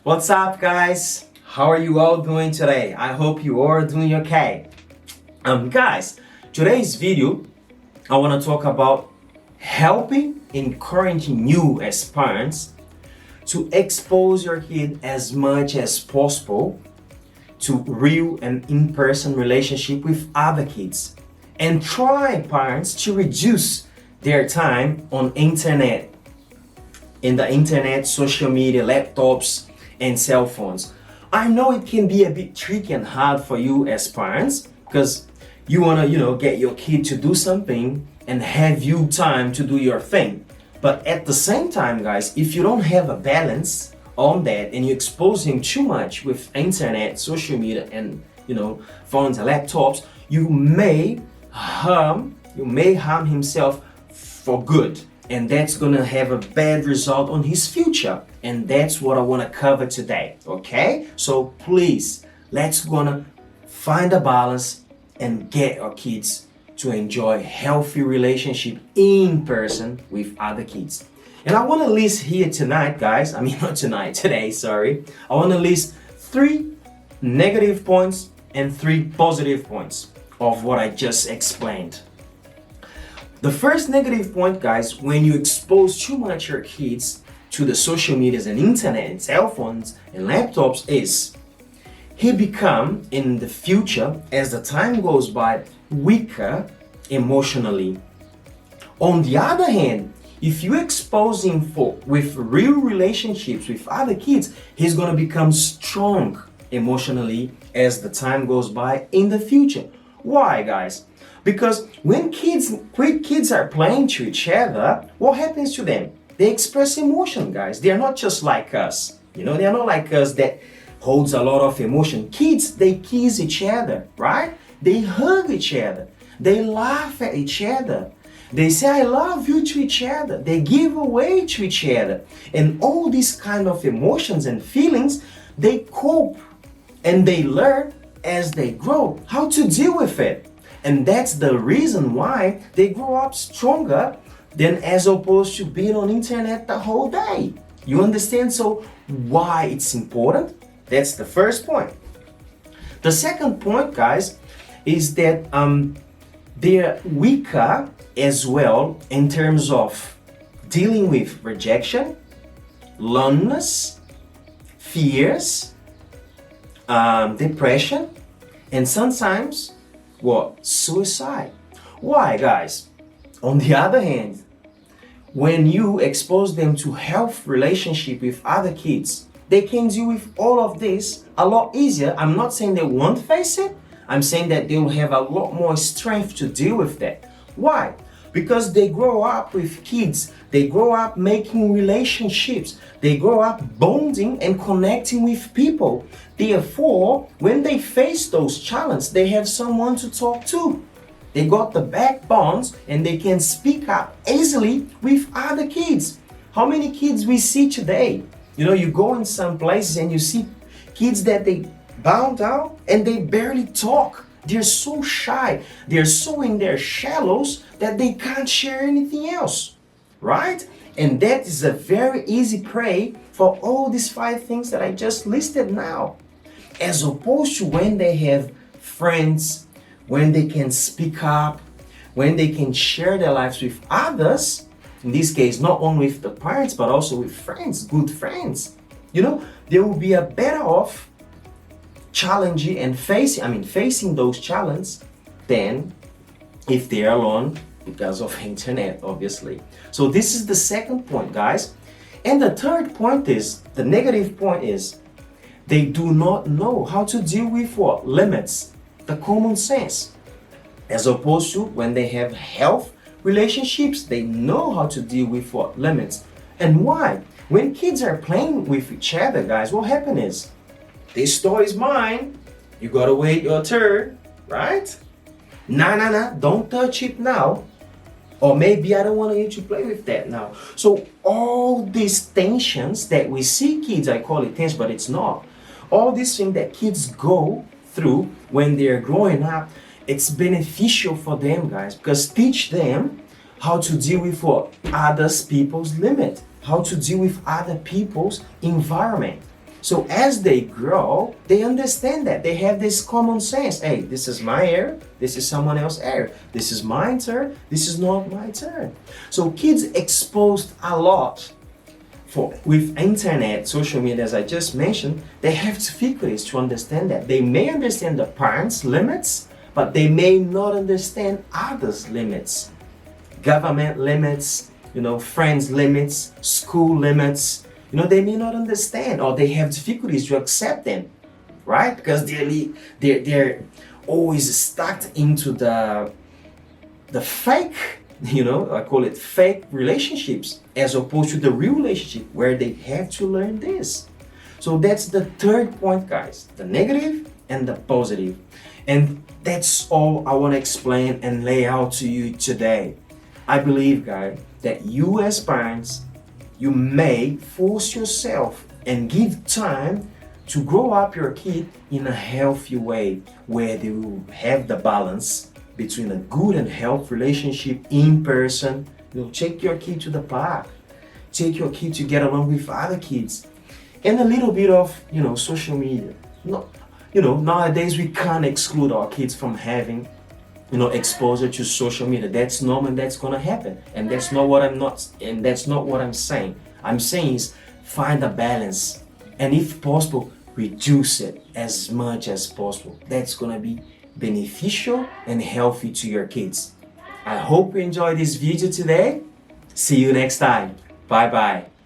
What's up, guys? How are you all doing today? I hope you are doing okay. Guys, today's video I want to talk about helping, encouraging you as parents to expose your kid as much as possible to real and in-person relationship with other kids, and try, parents, to reduce their time on internet, social media, laptops, and cell phones. I know it can be a bit tricky and hard for you as parents because you want to, get your kid to do something and have you time to do your thing. But at the same time, guys, if you don't have a balance on that and you expose him too much with internet, social media, and phones and laptops, you may harm himself for good, and that's gonna have a bad result on his future. And that's what I want to cover today. Okay, so please, let's gonna find a balance and get our kids to enjoy healthy relationship in person with other kids. And I want to list here tonight, guys, today, sorry. I want to list 3 negative points and 3 positive points of what I just explained. The first negative point, guys, when you expose too much your kids to the social medias and internet and cell phones and laptops, is he become in the future, as the time goes by, weaker emotionally. On the other hand, if you expose him with real relationships with other kids, he's gonna become strong emotionally as the time goes by in the future. Why, guys? Because when kids are playing to each other, what happens to them? They express emotion, guys. They're not just like us. They're not like us that holds a lot of emotion. Kids, they kiss each other, right? They hug each other. They laugh at each other. They say, I love you to each other. They give away to each other. And all these kind of emotions and feelings, they cope and they learn as they grow how to deal with it. And that's the reason why they grow up stronger than as opposed to being on internet the whole day. You understand? So why it's important? That's the first point. The second point, guys, is that they're weaker as well in terms of dealing with rejection, loneliness, fears, depression, and sometimes suicide. Why, guys? On the other hand, when you expose them to health relationship with other kids, they can deal with all of this a lot easier. I'm not saying they won't face it. I'm saying that they will have a lot more strength to deal with that. Why? Because they grow up with kids. They grow up making relationships. They grow up bonding and connecting with people. Therefore, when they face those challenges, they have someone to talk to. They got the backbones and they can speak up easily with other kids. How many kids we see today? You go in some places and you see kids that they bow down and they barely talk. They're so shy. They're so in their shallows that they can't share anything else, right? And that is a very easy prey for all these 5 things that I just listed now. As opposed to when they have friends, when they can speak up, when they can share their lives with others, in this case, not only with the parents, but also with friends, good friends. They will be a better off challenging and facing those challenges than if they're alone because of internet, obviously. So this is the second point, guys. And the third point is, the negative point is, they do not know how to deal with limits, the common sense. As opposed to when they have health relationships, they know how to deal with limits. And why? When kids are playing with each other, guys, what happens is, this toy is mine, you gotta wait your turn, right? Nah, don't touch it now. Or maybe I don't want you to play with that now. So all these tensions that we see kids, I call it tension, but it's not. All these things that kids go through when they're growing up, it's beneficial for them, guys, because teach them how to deal with what? Others people's limit, how to deal with other people's environment. So as they grow, they understand that. They have this common sense. Hey, this is my area, this is someone else's area. This is my turn, this is not my turn. So kids exposed a lot with internet, social media, as I just mentioned, they have difficulties to understand that. They may understand the parents' limits, but they may not understand others' limits. Government limits, friends' limits, school limits. They may not understand, or they have difficulties to accept them, right? Because they're always stuck into the fake, I call it fake relationships, as opposed to the real relationship where they have to learn this. So that's the third point, guys, the negative and the positive. And that's all I want to explain and lay out to you today. I believe, guys, that you as parents, you may force yourself and give time to grow up your kid in a healthy way where they will have the balance between a good and healthy relationship in person. Take your kid to the park, take your kid to get along with other kids, and a little bit of social media. Nowadays we can't exclude our kids from having exposure to social media. That's normal, that's gonna happen, and that's not what I'm saying. I'm saying is find a balance, and if possible, reduce it as much as possible. That's gonna be beneficial and healthy to your kids. I hope you enjoyed this video today. See you next time. Bye bye.